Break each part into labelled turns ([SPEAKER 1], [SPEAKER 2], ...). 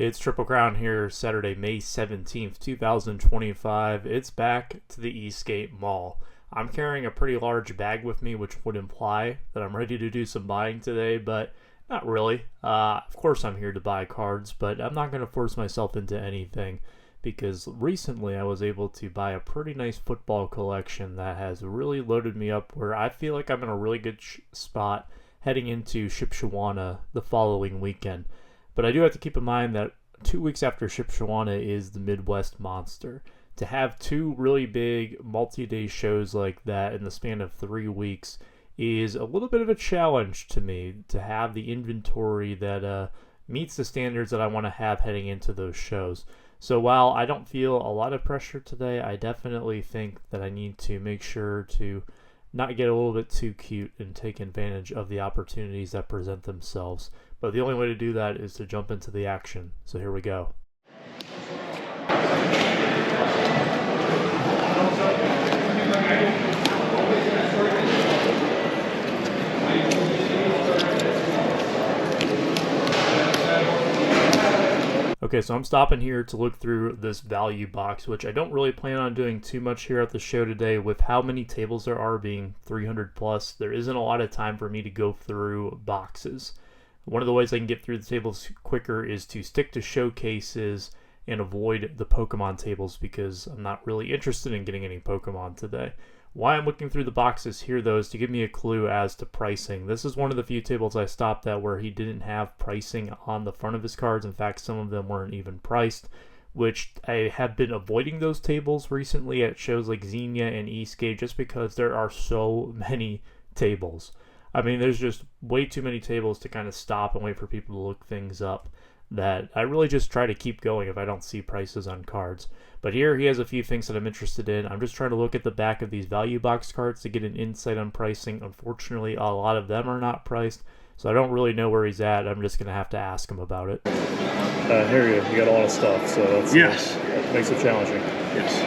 [SPEAKER 1] It's Triple Crown here, Saturday, May 17th, 2025. It's back to the Eastgate Mall. I'm carrying a pretty large bag with me, which would imply that I'm ready to do some buying today, but not really. Of course I'm here to buy cards, but I'm not going to force myself into anything because recently I was able to buy a pretty nice football collection that has really loaded me up where I feel like I'm in a really good spot heading into Shipshewana the following weekend. But I do have to keep in mind that 2 weeks after Shipshewana is the Midwest Monster. To have two really big multi-day shows like that in the span of 3 weeks is a little bit of a challenge to me to have the inventory that meets the standards that I want to have heading into those shows. So while I don't feel a lot of pressure today, I definitely think that I need to make sure to not get a little bit too cute and take advantage of the opportunities that present themselves. But the only way to do that is to jump into the action. So here we go. Okay, so I'm stopping here to look through this value box, which I don't really plan on doing too much here at the show today. With how many tables there are, being 300 plus, there isn't a lot of time for me to go through boxes. One of the ways I can get through the tables quicker is to stick to showcases and avoid the Pokemon tables because I'm not really interested in getting any Pokemon today. Why I'm looking through the boxes here, though, is to give me a clue as to pricing. This is one of the few tables I stopped at where he didn't have pricing on the front of his cards. In fact, some of them weren't even priced, which I have been avoiding those tables recently at shows like Xenia and Eastgate just because there are so many tables. I mean, there's just way too many tables to kind of stop and wait for people to look things up that I really just try to keep going if I don't see prices on cards. But here he has a few things that I'm interested in. I'm just trying to look at the back of these value box cards to get an insight on pricing. Unfortunately, a lot of them are not priced, so I don't really know where he's at. I'm just going to have to ask him about it. Here you got a lot of stuff, so that's that makes it challenging.
[SPEAKER 2] Yes.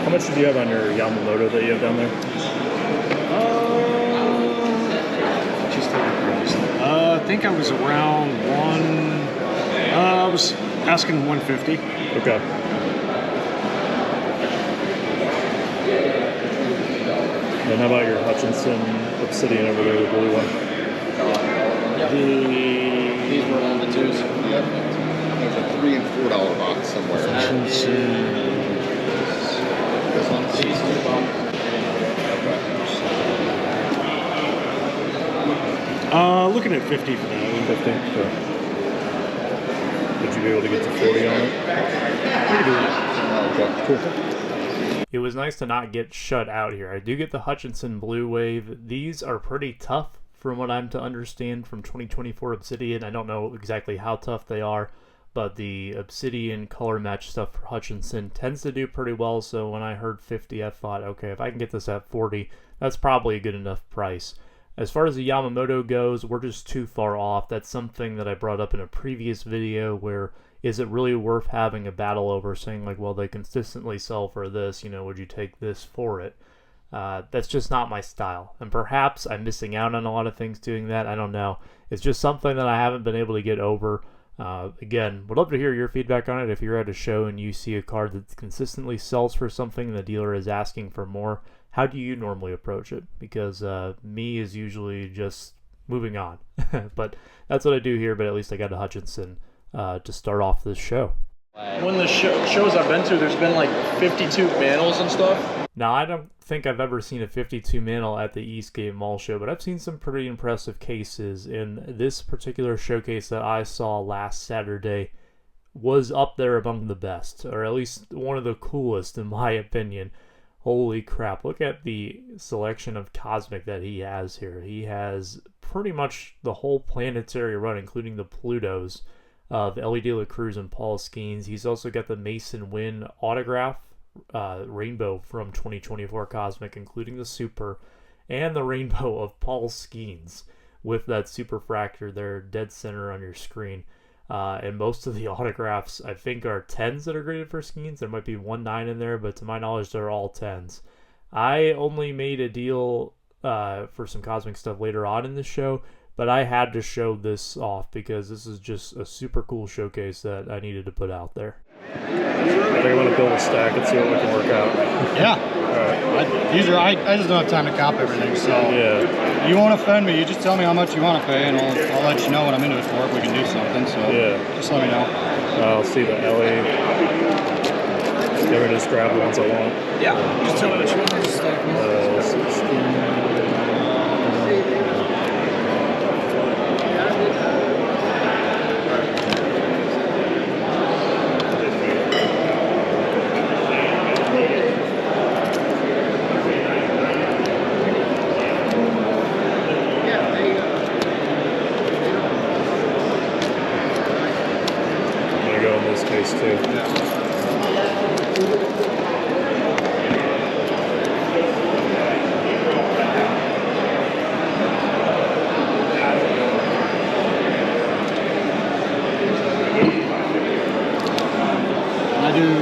[SPEAKER 1] How much did you have on your Yamamoto that you have down there?
[SPEAKER 2] I think I was around I was asking 150.
[SPEAKER 1] Okay. And how about your Hutchinson Obsidian over there, the blue one?
[SPEAKER 3] These were on the twos. Yep. There's a $3 and $4 box somewhere.
[SPEAKER 2] Hutchinson.
[SPEAKER 3] This one's
[SPEAKER 2] looking at 50 for that one.
[SPEAKER 1] 50, sure. Would you be able to get to 40 on it? Cool. It was nice to not get shut out here. I do get the Hutchinson Blue Wave. These are pretty tough from what I'm to understand from 2024 Obsidian. I don't know exactly how tough they are, but the Obsidian color match stuff for Hutchinson tends to do pretty well. So when I heard 50, I thought, okay, if I can get this at 40, that's probably a good enough price. As far as the Yamamoto goes, we're just too far off. That's something that I brought up in a previous video where is it really worth having a battle over saying like, well, they consistently sell for this, would you take this for it? That's just not my style. And perhaps I'm missing out on a lot of things doing that. I don't know. It's just something that I haven't been able to get over. Again, would love to hear your feedback on it. If you're at a show and you see a card that consistently sells for something and the dealer is asking for more, how do you normally approach it? Because me is usually just moving on. But that's what I do here, but at least I got a Hutchinson to start off this show.
[SPEAKER 4] When the shows I've been to, there's been like 52 manels and stuff.
[SPEAKER 1] Now, I don't think I've ever seen a 52 manel at the Eastgate Mall show, but I've seen some pretty impressive cases. And this particular showcase that I saw last Saturday was up there among the best, or at least one of the coolest in my opinion. Holy crap, look at the selection of Cosmic that he has here. He has pretty much the whole planetary run, including the Plutos of Ellie De La Cruz and Paul Skeens. He's also got the Mason Wynn autograph rainbow from 2024 Cosmic, including the Super, and the rainbow of Paul Skeens with that Super Fractor there dead center on your screen. And most of the autographs, I think, are 10s that are graded for Skeens. There might be 1 9 in there, but to my knowledge, they're all 10s. I only made a deal for some Cosmic stuff later on in the show, But I had to show this off because this is just a super cool showcase that I needed to put out there.
[SPEAKER 2] I think I'm going to build a stack and see what we can work out.
[SPEAKER 5] Yeah.
[SPEAKER 2] All right.
[SPEAKER 5] I just don't have time to cop everything, so
[SPEAKER 2] Yeah.
[SPEAKER 5] you won't offend me. You just tell me how much you want to pay, and I'll let you know what I'm into it for if we can do something. So just let me know.
[SPEAKER 2] I'll see the LA. Never just grab the ones I want.
[SPEAKER 5] Yeah. Just tell me what you want to stack.
[SPEAKER 2] 16.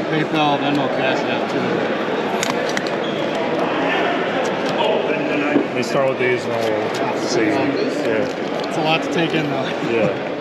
[SPEAKER 5] PayPal, Venmo, Cash App too.
[SPEAKER 2] They start with these and we'll see. Yeah.
[SPEAKER 5] It's a lot to take in though.
[SPEAKER 2] Yeah.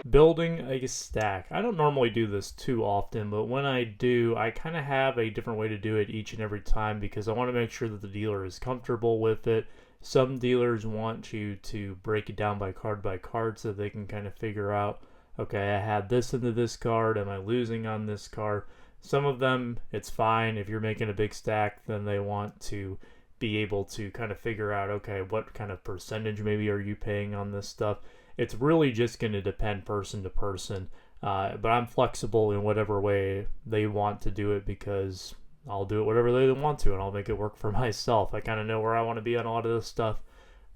[SPEAKER 1] Building a stack. I don't normally do this too often, but when I do, I kind of have a different way to do it each and every time because I want to make sure that the dealer is comfortable with it. Some dealers want you to break it down by card so they can kind of figure out, okay, I had this into this card, am I losing on this card? Some of them, it's fine. If you're making a big stack, then they want to be able to kind of figure out, okay, what kind of percentage maybe are you paying on this stuff? It's really just going to depend person to person, but I'm flexible in whatever way they want to do it because I'll do it whatever they want to, and I'll make it work for myself. I kind of know where I want to be on a lot of this stuff,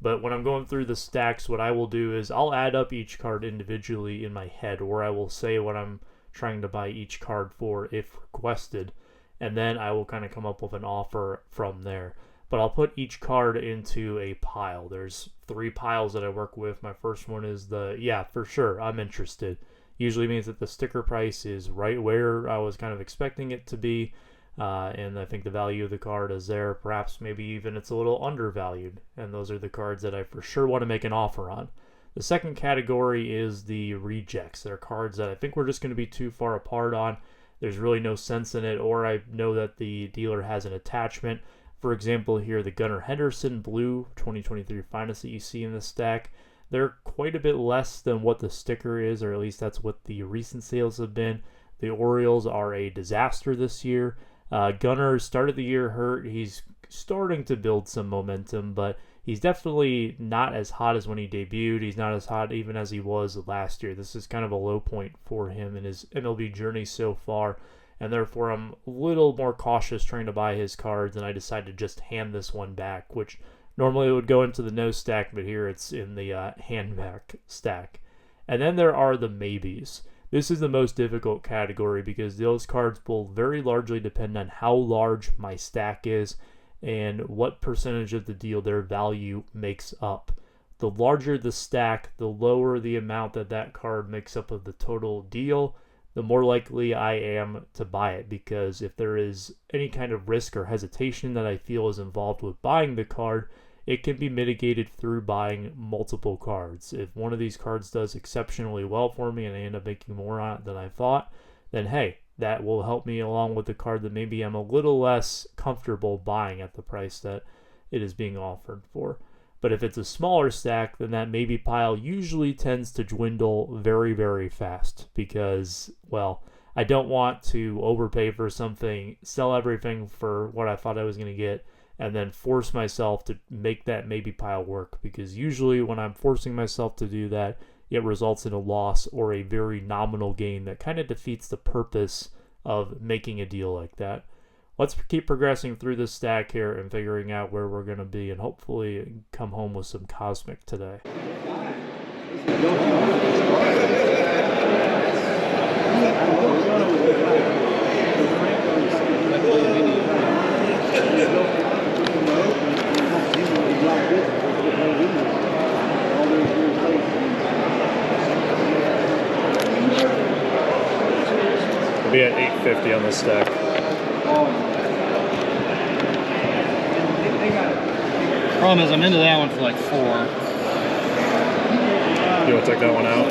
[SPEAKER 1] but when I'm going through the stacks, what I will do is I'll add up each card individually in my head, or I will say what I'm trying to buy each card for if requested, and then I will kind of come up with an offer from there. But I'll put each card into a pile. There's 3 piles that I work with. My first one is the, yeah, for sure, I'm interested. Usually means that the sticker price is right where I was kind of expecting it to be. And I think the value of the card is there. Perhaps maybe even it's a little undervalued. And those are the cards that I for sure want to make an offer on. The second category is the rejects. They're cards that I think we're just going to be too far apart on. There's really no sense in it, or I know that the dealer has an attachment. For example, here, the Gunnar Henderson Blue 2023 finest that you see in the stack, they're quite a bit less than what the sticker is, or at least that's what the recent sales have been. The Orioles are a disaster this year. Gunnar started the year hurt. He's starting to build some momentum, but he's definitely not as hot as when he debuted. He's not as hot even as he was last year. This is kind of a low point for him in his MLB journey so far. And therefore I'm a little more cautious trying to buy his cards, and I decided to just hand this one back, which normally it would go into the no stack, but here it's in the hand back stack. And then there are the maybes. This is the most difficult category because those cards will very largely depend on how large my stack is and what percentage of the deal their value makes up. The larger the stack, the lower the amount that card makes up of the total deal, the more likely I am to buy it, because if there is any kind of risk or hesitation that I feel is involved with buying the card, it can be mitigated through buying multiple cards. If one of these cards does exceptionally well for me and I end up making more on it than I thought, then hey, that will help me along with the card that maybe I'm a little less comfortable buying at the price that it is being offered for. But if it's a smaller stack, then that maybe pile usually tends to dwindle very, very fast because, well, I don't want to overpay for something, sell everything for what I thought I was going to get, and then force myself to make that maybe pile work, because usually when I'm forcing myself to do that, it results in a loss or a very nominal gain that kind of defeats the purpose of making a deal like that. Let's keep progressing through this stack here and figuring out where we're going to be, and hopefully come home with some cosmic today. be at 850 on this stack.
[SPEAKER 5] Problem is, I'm into that one for like 4.
[SPEAKER 1] You want to take that one out?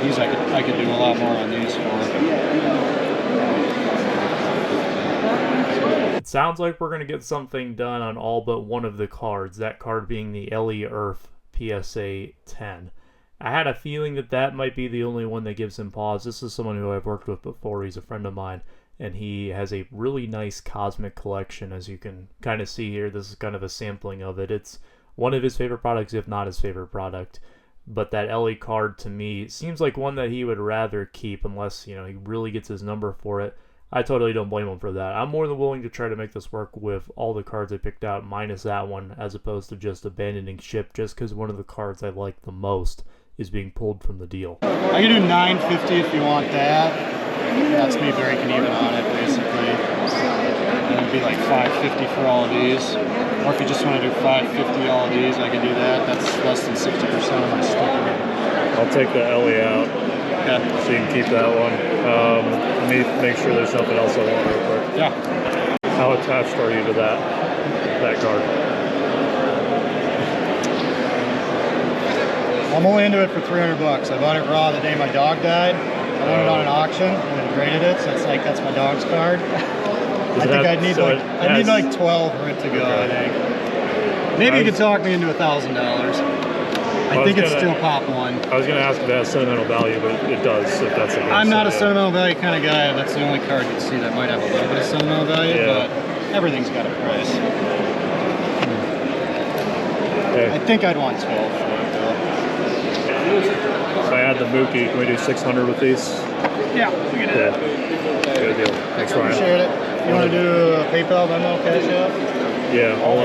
[SPEAKER 5] These I could do a lot more on these for.
[SPEAKER 1] It sounds like we're going to get something done on all but one of the cards, that card being the Ellie Earth PSA 10. I had a feeling that that might be the only one that gives him pause. This is someone who I've worked with before. He's a friend of mine, and he has a really nice cosmic collection, as you can kind of see here. This is kind of a sampling of it. It's one of his favorite products, if not his favorite product. But that Ellie card, to me, seems like one that he would rather keep unless, you know, he really gets his number for it. I totally don't blame him for that. I'm more than willing to try to make this work with all the cards I picked out, minus that one, as opposed to just abandoning ship just because one of the cards I like the most is being pulled from the deal.
[SPEAKER 5] I can do 950 if you want that. That's me breaking even on it, basically. And it'd be like 550 for all of these. Or if you just want to do 550 all of these, I can do that. That's less than 60% of my sticker.
[SPEAKER 1] I'll take the Ellie out.
[SPEAKER 5] Okay.
[SPEAKER 1] So you can keep that one. Let me make sure there's nothing else I want real quick.
[SPEAKER 5] Yeah.
[SPEAKER 1] How attached are you to that card?
[SPEAKER 5] I'm only into it for 300 bucks. I bought it raw the day my dog died. I won it on an auction and then graded it, so it's like that's my dog's card. I think I'd need like 12 for it to go. I think. Maybe you could talk me into $1,000. I think it's still pop one.
[SPEAKER 1] I was going to ask if it has sentimental value, but it does. If that's the case.
[SPEAKER 5] I'm not a sentimental value kind of guy. That's the only card you'd see that might have a little bit of sentimental value, but everything's got a price.
[SPEAKER 1] Okay.
[SPEAKER 5] I think I'd want 12 for it though.
[SPEAKER 1] If I add the Mookie, can we do 600 with these?
[SPEAKER 5] Yeah, we can do that.
[SPEAKER 1] Good deal. Thanks, Ryan.
[SPEAKER 5] Appreciate it. You want to do a PayPal, Venmo, Cash App?
[SPEAKER 1] Yeah, I'll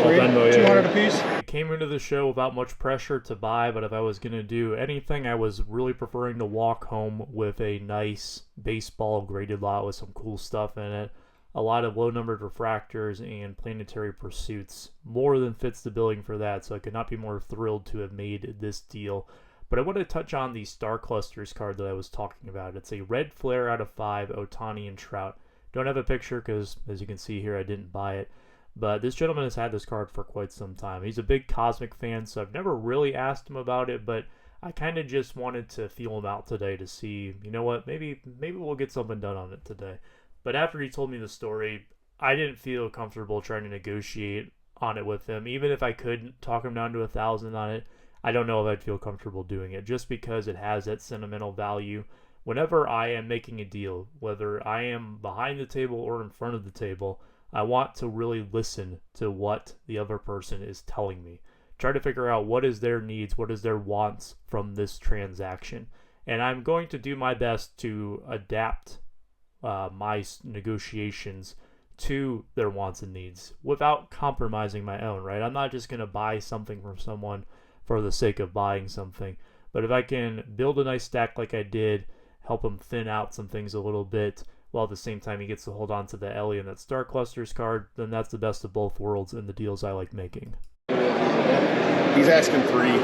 [SPEAKER 1] Venmo, yeah.
[SPEAKER 5] 200 a piece?
[SPEAKER 1] I came into the show without much pressure to buy, but if I was going to do anything, I was really preferring to walk home with a nice baseball graded lot with some cool stuff in it. A lot of low-numbered refractors and planetary pursuits. More than fits the billing for that, so I could not be more thrilled to have made this deal. But I want to touch on the Star Clusters card that I was talking about. It's a red flare out of 5, Otani and Trout. Don't have a picture because, as you can see here, I didn't buy it. But this gentleman has had this card for quite some time. He's a big Cosmic fan, so I've never really asked him about it, but I kind of just wanted to feel him out today to see, you know what, maybe we'll get something done on it today. But after he told me the story, I didn't feel comfortable trying to negotiate on it with him. Even if I could talk him down to 1,000 on it, I don't know if I'd feel comfortable doing it just because it has that sentimental value. Whenever I am making a deal, whether I am behind the table or in front of the table, I want to really listen to what the other person is telling me. Try to figure out what is their needs, what is their wants from this transaction. And I'm going to do my best to adapt my negotiations to their wants and needs without compromising my own, right? I'm not just going to buy something from someone for the sake of buying something. But if I can build a nice stack like I did, help him thin out some things a little bit, while at the same time he gets to hold on to the Ellie and that Star Clusters card, then that's the best of both worlds in the deals I like making.
[SPEAKER 3] He's asking 3.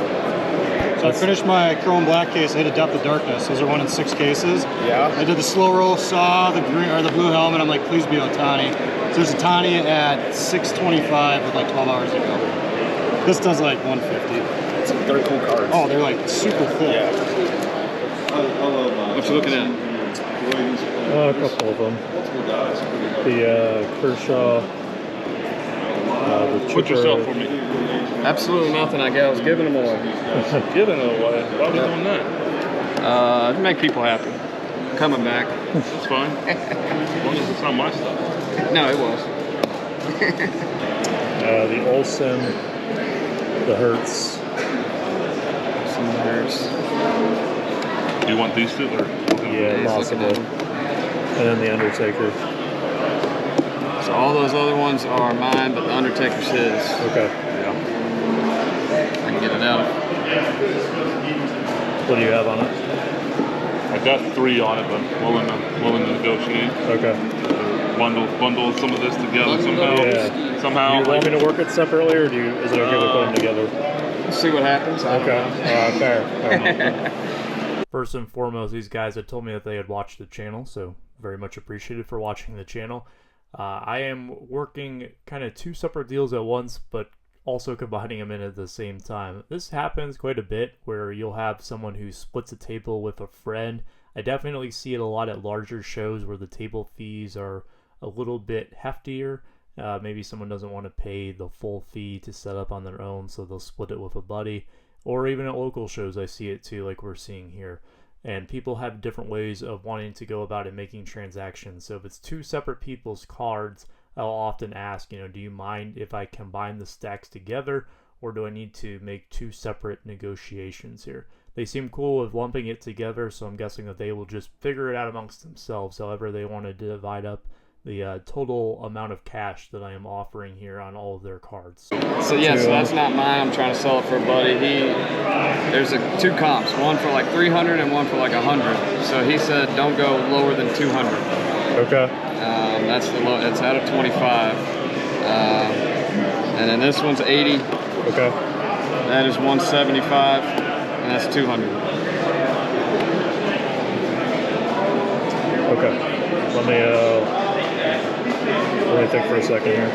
[SPEAKER 5] So I finished my Chrome Black case. I hit a Depth of Darkness. Those are 1 in 6 cases.
[SPEAKER 3] Yeah.
[SPEAKER 5] I did the slow roll, saw the green or the blue helmet. I'm like, please be Otani. So there's Otani at 625 with like 12 hours to go. This does like 150.
[SPEAKER 3] They're cool cards.
[SPEAKER 5] Oh, they're like super thick.
[SPEAKER 3] Yeah.
[SPEAKER 5] What you looking at?
[SPEAKER 1] A couple of them. The Kershaw.
[SPEAKER 6] Put yourself for me.
[SPEAKER 4] Absolutely nothing, I guess. Giving them away.
[SPEAKER 6] Giving it away. Why are we doing that?
[SPEAKER 4] To make people happy. Coming back.
[SPEAKER 6] That's fine. As long as it's not my stuff.
[SPEAKER 4] No, it was.
[SPEAKER 1] The Olsen, the Hertz.
[SPEAKER 6] Do you want these two? Or?
[SPEAKER 1] Yeah, possibly. And then the Undertaker.
[SPEAKER 4] So all those other ones are mine, but the Undertaker's his.
[SPEAKER 1] Okay.
[SPEAKER 4] Yeah. I can get it out.
[SPEAKER 1] What do you have on it?
[SPEAKER 6] I got 3 on it, but willing to negotiate.
[SPEAKER 1] Okay.
[SPEAKER 6] Bundle some of this together somehow.
[SPEAKER 1] Yeah.
[SPEAKER 6] Somehow.
[SPEAKER 1] Do you want me to work it separately, or is it okay to put them together?
[SPEAKER 4] Let's see what happens.
[SPEAKER 1] Okay. Fair. First and foremost, these guys had told me that they had watched the channel, so very much appreciated for watching the channel. I am working kind of 2 separate deals at once, but also combining them in at the same time. This happens quite a bit where you'll have someone who splits a table with a friend. I definitely see it a lot at larger shows where the table fees are a little bit heftier. Maybe someone doesn't want to pay the full fee to set up on their own, so they'll split it with a buddy. Or even at local shows, I see it too, like we're seeing here. And people have different ways of wanting to go about it, making transactions. So if it's 2 separate people's cards, I'll often ask, do you mind if I combine the stacks together, or do I need to make 2 separate negotiations here? They seem cool with lumping it together, so I'm guessing that they will just figure it out amongst themselves, however they want to divide up the total amount of cash that I am offering here on all of their cards.
[SPEAKER 7] So yeah, so that's not mine. I'm trying to sell it for a buddy. There's 2 comps, one for like 300 and one for like 100. So he said don't go lower than 200.
[SPEAKER 2] Okay.
[SPEAKER 7] That's the low. It's out of 25. And then this one's 80.
[SPEAKER 2] Okay.
[SPEAKER 7] That is 175, and that's 200.
[SPEAKER 2] Okay. Let me think for a second here.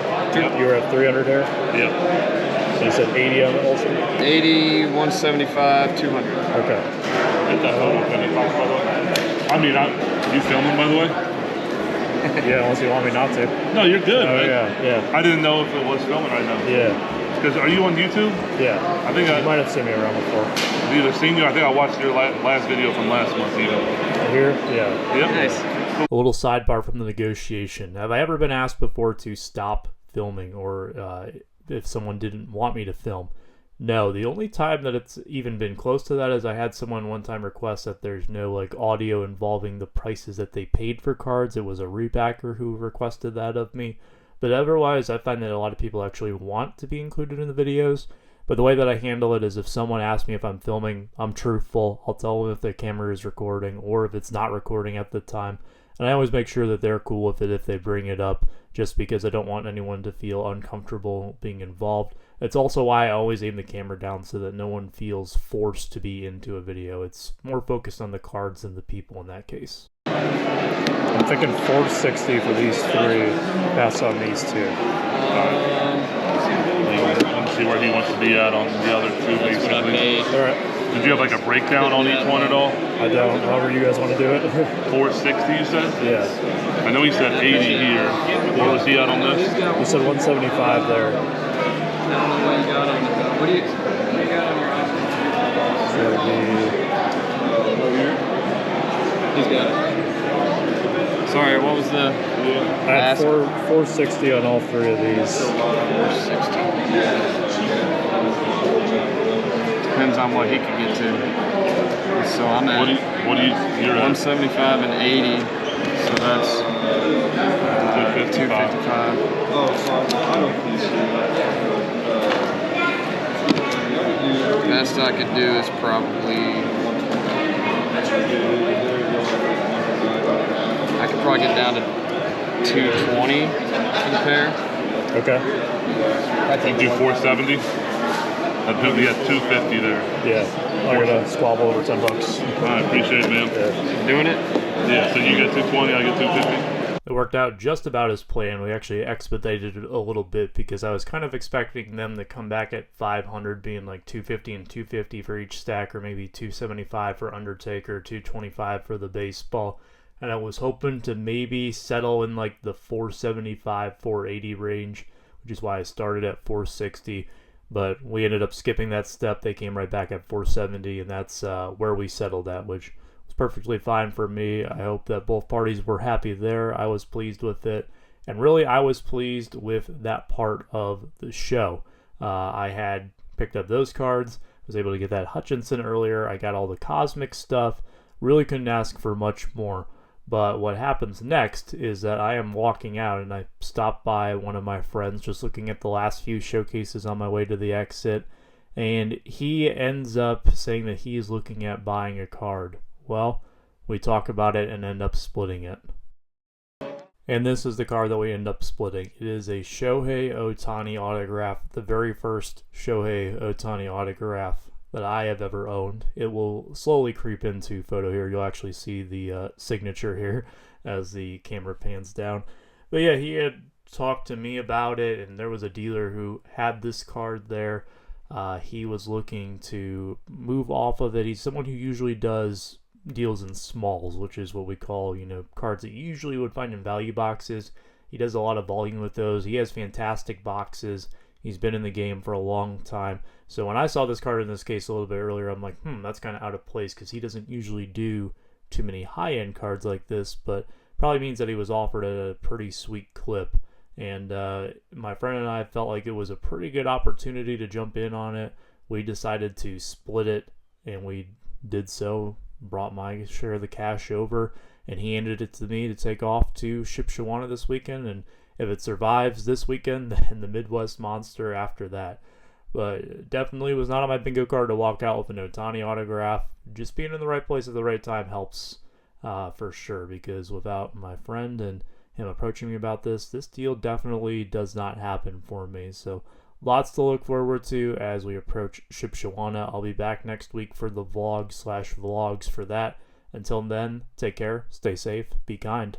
[SPEAKER 2] You were at 300 here?
[SPEAKER 6] Yep.
[SPEAKER 2] So you said 80 on the also?
[SPEAKER 7] 80, 175, 200.
[SPEAKER 2] Okay.
[SPEAKER 6] Get that photo finished, by the way. I mean, you filming, by the way?
[SPEAKER 2] Yeah, unless you want me not to.
[SPEAKER 6] No, you're good,
[SPEAKER 2] Oh,
[SPEAKER 6] man.
[SPEAKER 2] yeah.
[SPEAKER 6] I didn't know if it was filming right now.
[SPEAKER 2] Yeah.
[SPEAKER 6] Because are you on YouTube?
[SPEAKER 2] Yeah.
[SPEAKER 6] I think
[SPEAKER 2] You might have seen me around before.
[SPEAKER 6] I've either seen you. I think I watched your last video from last month even.
[SPEAKER 2] Here? Yeah.
[SPEAKER 6] Yep.
[SPEAKER 7] Nice.
[SPEAKER 1] A little sidebar from the negotiation. Have I ever been asked before to stop filming, or if someone didn't want me to film? No, the only time that it's even been close to that is I had someone one time request that there's no like audio involving the prices that they paid for cards. It was a rebacker who requested that of me. But otherwise, I find that a lot of people actually want to be included in the videos. But the way that I handle it is if someone asks me if I'm filming, I'm truthful. I'll tell them if the camera is recording or if it's not recording at the time. And I always make sure that they're cool with it if they bring it up, just because I don't want anyone to feel uncomfortable being involved. It's also why I always aim the camera down so that no one feels forced to be into a video. It's more focused on the cards than the people in that case.
[SPEAKER 2] I'm thinking 460 for these 3. Pass on these 2.
[SPEAKER 6] Let's see where he wants to be at on the other 2, basically.
[SPEAKER 2] All right.
[SPEAKER 6] Did you have like a breakdown on each one at all?
[SPEAKER 2] I don't. However you guys want to do it.
[SPEAKER 6] 460, you said?
[SPEAKER 2] Yeah.
[SPEAKER 6] I know he said 80 here. Where was he at on this?
[SPEAKER 2] You said 175 there.
[SPEAKER 7] What do you got on your office?
[SPEAKER 2] So it'd be...
[SPEAKER 7] He's got it. Sorry, what was the...
[SPEAKER 2] I had 460 on all 3 of these.
[SPEAKER 7] 460. Depends on what he could get to. So I'm at
[SPEAKER 6] you're at?
[SPEAKER 7] 175 and 80. So that's 255. Best I could do is probably... I could probably get down to 220 for the pair.
[SPEAKER 2] Okay.
[SPEAKER 6] You do 470? That'd put me at 250 there.
[SPEAKER 2] Yeah. I'm going to squabble over 10 bucks.
[SPEAKER 6] I appreciate it, man.
[SPEAKER 2] Yeah.
[SPEAKER 7] Doing it?
[SPEAKER 6] Yeah, so you get 220, I get 250.
[SPEAKER 1] It worked out just about as planned. We actually expedited it a little bit because I was kind of expecting them to come back at 500, being like 250 and 250 for each stack, or maybe 275 for Undertaker, 225 for the baseball. And I was hoping to maybe settle in like the 475, 480 range, which is why I started at 460. But we ended up skipping that step. They came right back at 470, and that's where we settled at, which was perfectly fine for me. I hope that both parties were happy there. I was pleased with it. And really, I was pleased with that part of the show. I had picked up those cards, was able to get that Hutchinson earlier. I got all the Cosmic stuff. Really couldn't ask for much more. But what happens next is that I am walking out and I stopped by one of my friends just looking at the last few showcases on my way to the exit, and he ends up saying that he is looking at buying a card. Well, we talk about it and end up splitting it. And this is the card that we end up splitting. It is a Shohei Otani autograph, the very first Shohei Otani autograph that I have ever owned. It will slowly creep into photo here. You'll actually see the signature here as the camera pans down. But yeah, he had talked to me about it, and there was a dealer who had this card there. He was looking to move off of it. He's someone who usually does deals in smalls, which is what we call, cards that you usually would find in value boxes. He does a lot of volume with those. He has fantastic boxes. He's been in the game for a long time. So when I saw this card in this case a little bit earlier, I'm like, that's kind of out of place because he doesn't usually do too many high-end cards like this, but probably means that he was offered at a pretty sweet clip. And my friend and I felt like it was a pretty good opportunity to jump in on it. We decided to split it, and we did so. Brought my share of the cash over, and he handed it to me to take off to Shipshewana this weekend. And if it survives this weekend, then the Midwest Monster after that. But definitely was not on my bingo card to walk out with an Otani autograph. Just being in the right place at the right time helps for sure, because without my friend and him approaching me about this deal definitely does not happen for me. So lots to look forward to as we approach Shipshewana. I'll be back next week for the vlog/vlogs for that. Until then, take care, stay safe, be kind.